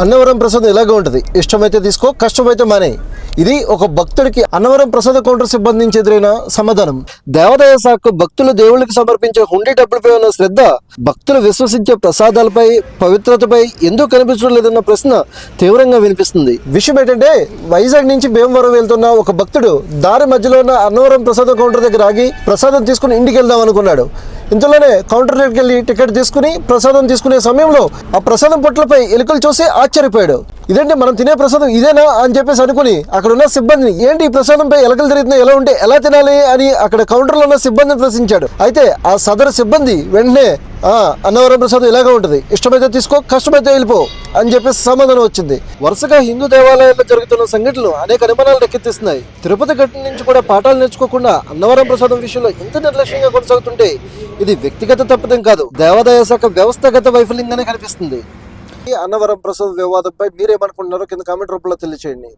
అన్నవరం ప్రసాదం ఇలాగే ఉంటుంది. ఇష్టమైతే తీసుకో, కష్టమైతే మానే. ఇది ఒక భక్తుడికి అన్నవరం ప్రసాద కౌంటర్ సిబ్బంది నుంచి ఎదురైన సమాధానం. దేవాదాయ శాఖ భక్తులు దేవుళ్ళకి సమర్పించే హుండీ డబ్బులపై ఉన్న శ్రద్ధ భక్తులు విశ్వసించే ప్రసాదాలపై, పవిత్రతపై ఎందుకు కనిపించడం లేదన్న ప్రశ్న తీవ్రంగా వినిపిస్తుంది. విషయం ఏంటంటే, వైజాగ్ నుంచి భీమవరం వెళ్తున్న ఒక భక్తుడు దారి మధ్యలో ఉన్న అన్నవరం ప్రసాద కౌంటర్ దగ్గర ఆగి ప్రసాదం తీసుకుని ఇంటికి వెళ్దాం అనుకున్నాడు. ఇంతలోనే కౌంటర్ దగ్గరికి వెళ్ళి టికెట్ తీసుకుని ప్రసాదం తీసుకునే సమయంలో ఆ ప్రసాదం పొట్లపై ఎలుకలు చూసి ఆశ్చర్యపోయాడు. ఇదేంటి, మనం తినే ప్రసాదం ఇదేనా అని చెప్పేసి అనుకుని అక్కడ ఉన్న సిబ్బందిని, ఏంటి ఈ ప్రసాదంపై ఎలకలు తిరుగుతున్నాయి, ఎలా ఉంటే ఎలా తినాలి అని అక్కడ కౌంటర్లో ఉన్న సిబ్బందిని ప్రశ్నించాడు. అయితే ఆ సదరు సిబ్బంది వెంటనే అన్నవరం ప్రసాదం ఇలాగే ఉంటుంది, ఇష్టమైతే తీసుకో, కష్టమైతే వెళ్ళిపో అని చెప్పేసి సమాధానం వచ్చింది. వరుసగా హిందూ దేవాలయాల్లో జరుగుతున్న సంఘటనలు అనేక అనుమానాలు రెక్కెత్తిస్తున్నాయి. తిరుపతి ఘటన నుంచి కూడా పాఠాలు నేర్చుకోకుండా అన్నవరం ప్రసాదం విషయంలో ఇంత నిర్లక్ష్యంగా కొనసాగుతుంటే ఇది వ్యక్తిగత తప్పిదం కాదు, దేవాదాయ శాఖ వ్యవస్థాగత వైఫల్యంగానే కనిపిస్తుంది. ఈ అన్నవరం ప్రసాద్ వివాదంపై మీరేమనుకుంటున్నారో కింద కామెంట్ రూపంలో తెలియచేయండి.